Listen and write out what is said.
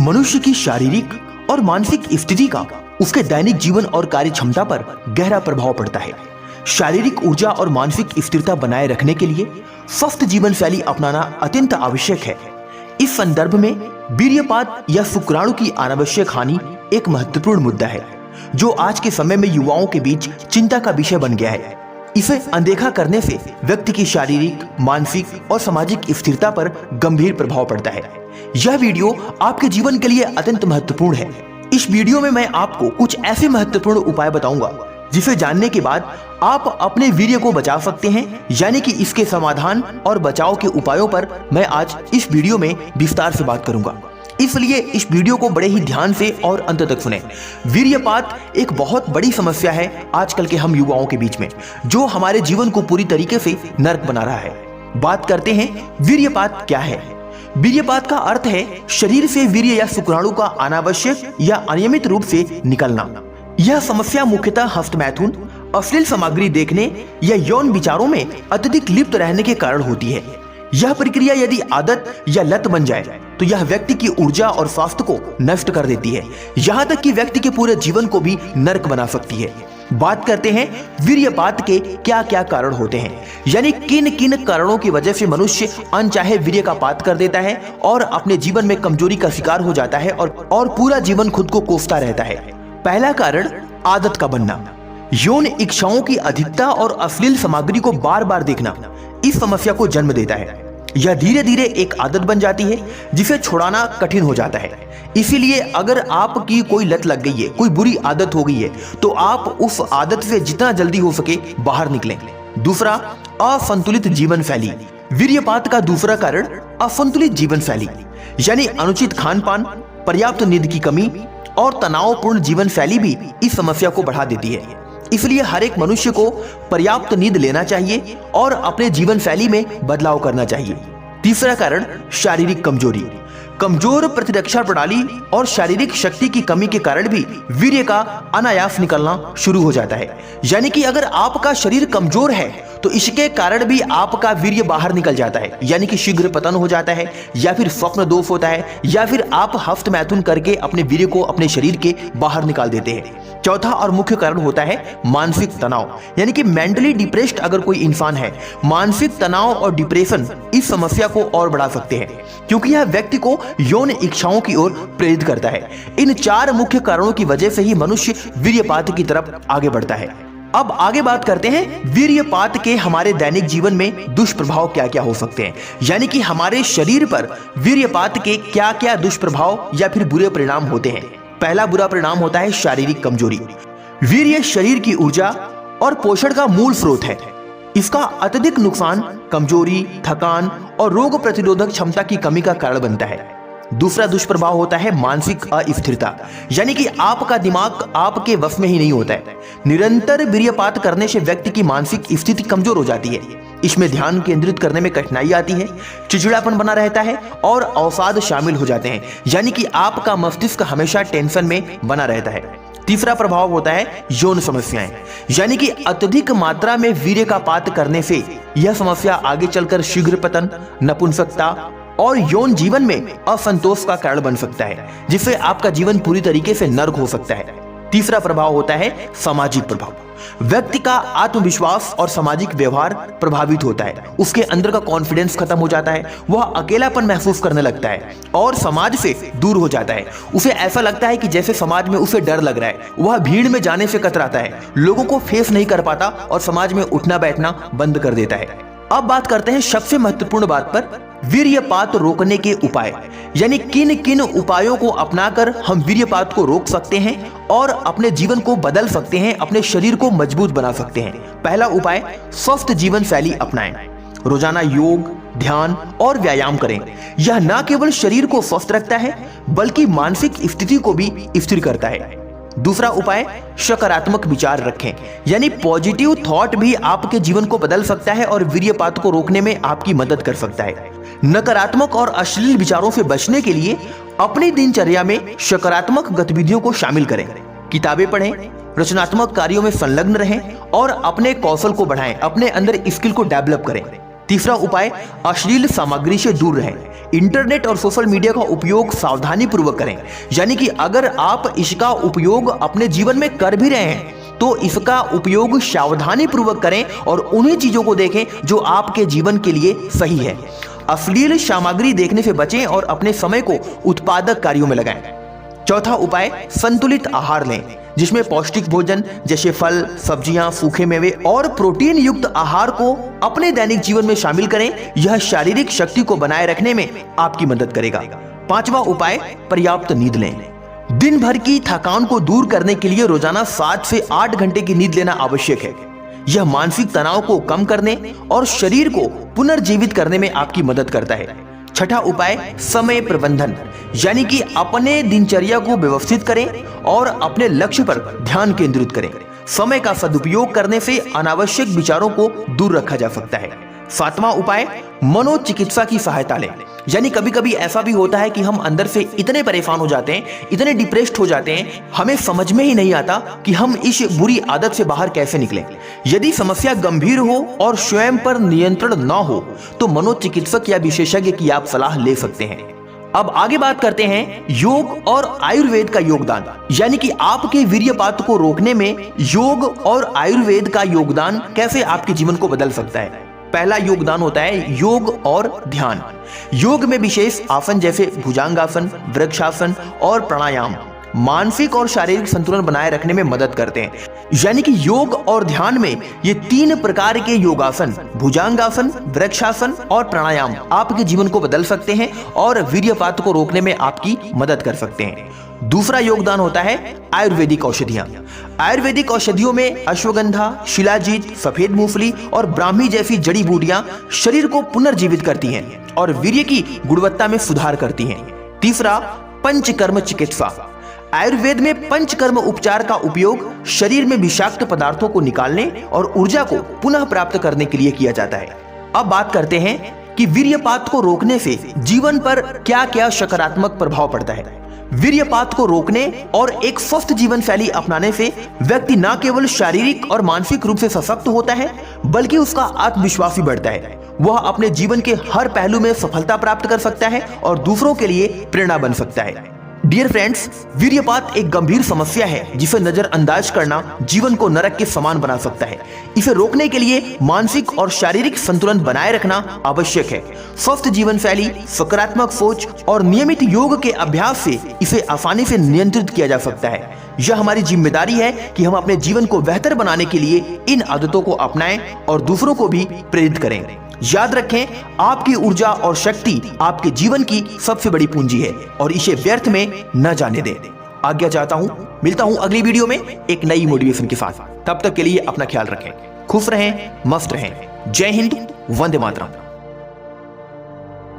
मनुष्य की शारीरिक और मानसिक स्थिति का उसके दैनिक जीवन और कार्य क्षमता पर गहरा प्रभाव पड़ता है। शारीरिक ऊर्जा और मानसिक स्थिरता बनाए रखने के लिए स्वस्थ जीवन शैली अपनाना अत्यंत आवश्यक है। इस संदर्भ में वीर्यपात या शुक्राणु की अनावश्यक हानि एक महत्वपूर्ण मुद्दा है, जो आज के समय में युवाओं के बीच चिंता का विषय बन गया है। इसे अनदेखा करने से व्यक्ति की शारीरिक, मानसिक और सामाजिक स्थिरता पर गंभीर प्रभाव पड़ता है। यह वीडियो आपके जीवन के लिए अत्यंत महत्वपूर्ण है। इस वीडियो में मैं आपको कुछ ऐसे महत्वपूर्ण उपाय बताऊंगा जिसे जानने के बाद आप अपने वीर्य को बचा सकते हैं, यानी कि इसके समाधान और बचाव के उपायों पर मैं आज इस वीडियो में विस्तार से बात करूंगा। इसलिए इस वीडियो को बड़े ही ध्यान से और अंत तक सुनें। वीर्यपात एक बहुत बड़ी समस्या है आजकल के हम युवाओं के बीच में, जो हमारे जीवन को पूरी तरीके से नर्क बना रहा है। बात करते हैं वीर्यपात क्या है। वीर्यपात का अर्थ है शरीर से वीर्य या शुक्राणु का अनावश्यक या अनियमित रूप से निकलना। यह समस्या मुख्यतः हस्तमैथुन, अश्लील सामग्री देखने या यौन विचारों में अत्यधिक लिप्त रहने के कारण होती है। यह प्रक्रिया यदि आदत या लत बन जाए तो यह व्यक्ति की ऊर्जा और स्वास्थ्य को नष्ट कर देती है, यहाँ तक कि व्यक्ति के पूरे जीवन को भी नर्क बना सकती है। बात करते हैं वीर्यपात के क्या क्या कारण होते हैं, यानी किन किन कारणों की वजह से मनुष्य अनचाहे वीर्य का पात कर देता है और अपने जीवन में कमजोरी का शिकार हो जाता है और पूरा जीवन खुद को कोसता रहता है। पहला कारण आदत का बनना। यौन इच्छाओं की अधिकता और अश्लील सामग्री को बार बार देखना इस समस्या को जन्म देता है। यह धीरे धीरे एक आदत बन जाती है जिसे छुड़ाना कठिन हो जाता है। इसीलिए अगर आपकी कोई लत लग गई है, कोई बुरी आदत हो गई है, तो आप उस आदत से जितना जल्दी हो सके बाहर निकलें। दूसरा, असंतुलित जीवन शैली। वीर्यपात का दूसरा कारण असंतुलित जीवन शैली, यानी अनुचित खान पान, पर्याप्त नींद की कमी और तनावपूर्ण जीवन शैली भी इस समस्या को बढ़ा देती है। इसलिए हर एक मनुष्य को पर्याप्त नींद लेना चाहिए और अपने जीवन शैली में बदलाव करना चाहिए। तीसरा कारण शारीरिक कमजोरी। कमजोर प्रतिरक्षा प्रणाली और शारीरिक शक्ति की कमी के कारण भी वीर्य का अनायास निकलना शुरू हो जाता है। यानी कि अगर आपका शरीर कमजोर है तो इसके कारण भी आपका वीर्य बाहर निकल जाता है, यानी कि शीघ्र पतन हो जाता है, या फिर स्वप्न दोष होता है, या फिर आप हस्तमैथुन करके अपने वीर्य को अपने शरीर के बाहर निकाल देते हैं। चौथा और मुख्य कारण होता है मानसिक तनाव, यानी कि मेंटली डिप्रेस्ड अगर कोई इंसान है, मानसिक तनाव और डिप्रेशन इस समस्या को और बढ़ा सकते हैं, क्योंकि यह व्यक्ति को यौन इच्छाओं की ओर प्रेरित करता है। इन चार मुख्य कारणों की वजह से ही मनुष्य वीर्यपात की तरफ आगे बढ़ता है। अब आगे बात करते हैं वीर्यपात के हमारे दैनिक जीवन में दुष्प्रभाव क्या क्या हो सकते हैं, यानी कि हमारे शरीर पर वीर्यपात के क्या क्या दुष्प्रभाव या फिर बुरे परिणाम होते हैं। पहला बुरा परिणाम होता है शारीरिक कमजोरी। वीर्य शरीर की ऊर्जा और पोषण का मूल स्रोत है। इसका अत्यधिक नुकसान कमजोरी, थकान और रोग प्रतिरोधक क्षमता की कमी का कारण बनता है। दूसरा दुष्प्रभाव होता है मानसिक अस्थिरता, यानी कि आपका दिमाग आपके वश में ही नहीं होता है। निरंतर वीर्यपात करने से व्यक्ति की मानसिक स्थिति कमजोर हो जाती है। इसमें ध्यान केंद्रित करने में कठिनाई आती है, चिड़चिड़ापन बना रहता है और अवसाद शामिल हो जाते हैं, यानी कि आपका मस्तिष्क हमेशा टेंशन में बना रहता है। तीसरा प्रभाव होता है यौन समस्याएं, यानी कि अत्यधिक मात्रा में वीर्य का पात करने से यह समस्या आगे चलकर शीघ्र पतन, नपुंसकता और यौन जीवन में असंतोष का कारण बन सकता है, जिससे आपका जीवन पूरी तरीके से नर्क हो सकता है। तीसरा प्रभाव होता है सामाजिक प्रभाव। व्यक्ति का आत्मविश्वास और सामाजिक व्यवहार प्रभावित होता है। उसके अंदर का कॉन्फिडेंस खत्म हो जाता है, वह अकेलापन महसूस करने लगता है और समाज से दूर हो जाता है। उसे ऐसा लगता है कि जैसे समाज में उसे डर लग रहा है। वह भीड़ में जाने से कतराता है, लोगों को फेस नहीं कर पाता और समाज में उठना बैठना बंद कर देता है। अब बात करते हैं सबसे महत्वपूर्ण बात पर, वीर्यपात रोकने के उपाय, यानी किन किन उपायों को अपनाकर हम वीर्यपात को रोक सकते हैं और अपने जीवन को बदल सकते हैं, अपने शरीर को मजबूत बना सकते हैं। पहला उपाय, स्वस्थ जीवन शैली अपनाएं। रोजाना योग, ध्यान और व्यायाम करें। यह न केवल शरीर को स्वस्थ रखता है बल्कि मानसिक स्थिति को भी स्थिर करता है। दूसरा उपाय, सकारात्मक विचार रखें, यानी पॉजिटिव थॉट भी आपके जीवन को बदल सकता है और वीर्यपात को रोकने में आपकी मदद कर सकता है। नकारात्मक और अश्लील विचारों से बचने के लिए अपनी दिनचर्या में सकारात्मक गतिविधियों को शामिल करें। किताबें पढ़ें, रचनात्मक कार्यों में संलग्न रहें और अपने कौशल को बढ़ाएं, अपने अंदर स्किल को डेवलप करें। तीसरा उपाय, अश्लील सामग्री से दूर रहें। इंटरनेट और सोशल मीडिया का उपयोग सावधानी पूर्वक करें। यानी कि अगर आप इसका उपयोग अपने जीवन में कर भी रहे हैं तो इसका उपयोग सावधानी पूर्वक करें और उन्हीं चीजों को देखें जो आपके जीवन के लिए सही है। अश्लील सामग्री देखने से बचें और अपने समय को उत्पादक कार्यों में लगाएं। चौथा उपाय, संतुलित आहार लें, जिसमें पौष्टिक भोजन जैसे फल, सब्जियां, सूखे मेवे और प्रोटीन युक्त आहार को अपने दैनिक जीवन में शामिल करें। यह शारीरिक शक्ति को बनाए रखने में आपकी मदद करेगा। पांचवा उपाय, पर्याप्त नींद लें। दिन भर की थकान को दूर करने के लिए रोजाना 7 से 8 घंटे की नींद लेना आवश्यक है। यह मानसिक तनाव को कम करने और शरीर को पुनर्जीवित करने में आपकी मदद करता है। छठा उपाय, समय प्रबंधन, यानी कि अपने दिनचर्या को व्यवस्थित करें और अपने लक्ष्य पर ध्यान केंद्रित करें। समय का सदुपयोग करने से अनावश्यक विचारों को दूर रखा जा सकता है। सातवां उपाय, मनोचिकित्सा की सहायता लें। यानी कभी कभी ऐसा भी होता है कि हम अंदर से इतने परेशान हो जाते हैं, इतने डिप्रेस्ड हो जाते हैं, हमें समझ में ही नहीं आता कि हम इस बुरी आदत से बाहर कैसे निकलें। यदि समस्या गंभीर हो और स्वयं पर नियंत्रण न हो तो मनोचिकित्सक या विशेषज्ञ की आप सलाह ले सकते हैं। अब आगे बात करते हैं योग और आयुर्वेद का योगदान, यानी कि आपके वीर्यपात को रोकने में योग और आयुर्वेद का योगदान कैसे आपके जीवन को बदल सकता है। पहला योगदान होता है योग और ध्यान। योग में विशेष आसन जैसे भुजंगासन, वृक्षासन और प्राणायाम मानसिक और शारीरिक संतुलन बनाए रखने में मदद करते हैं। यानी कि योग और ध्यान में ये 3 प्रकार के योगासन, भुजंगासन, वृक्षासन और प्राणायाम आपके जीवन को बदल सकते हैं और वीर्यपात को रोकने में आपकी मदद कर सकते हैं। दूसरा योगदान होता है आयुर्वेदिक औषधियां। आयुर्वेदिक औषधियों में अश्वगंधा, शिलाजीत, सफेद मूंगफली और ब्राह्मी जैसी जड़ी बूटियां शरीर को पुनर्जीवित करती हैं और वीर्य की गुणवत्ता में सुधार करती हैं। तीसरा, पंचकर्म चिकित्सा। आयुर्वेद में पंचकर्म उपचार का उपयोग शरीर में विषाक्त पदार्थों को निकालने और ऊर्जा को पुनः प्राप्त करने के लिए किया जाता है। अब बात करते हैं कि वीर्यपात को रोकने से जीवन पर क्या क्या सकारात्मक प्रभाव पड़ता है। वीर्यपात को रोकने और एक स्वस्थ जीवन शैली अपनाने से व्यक्ति न केवल शारीरिक और मानसिक रूप से सशक्त होता है बल्कि उसका आत्मविश्वास भी बढ़ता है। वह अपने जीवन के हर पहलू में सफलता प्राप्त कर सकता है और दूसरों के लिए प्रेरणा बन सकता है। डियर फ्रेंड्स, वीर्यपात एक गंभीर समस्या है जिसे नजरअंदाज करना जीवन को नरक के समान बना सकता है। इसे रोकने के लिए मानसिक और शारीरिक संतुलन बनाए रखना आवश्यक है। स्वस्थ जीवन शैली, सकारात्मक सोच और नियमित योग के अभ्यास से इसे आसानी से नियंत्रित किया जा सकता है। यह हमारी जिम्मेदारी है कि हम अपने जीवन को बेहतर बनाने के लिए इन आदतों को अपनाएं और दूसरों को भी प्रेरित करें। याद रखें, आपकी ऊर्जा और शक्ति आपके जीवन की सबसे बड़ी पूंजी है और इसे व्यर्थ में न जाने दें। आज्ञा चाहता हूं, मिलता हूं अगली वीडियो में एक नई मोटिवेशन के साथ। तब तक के लिए अपना ख्याल रखें, खुश रहें, मस्त रहें। जय हिंद, वंदे मातरम।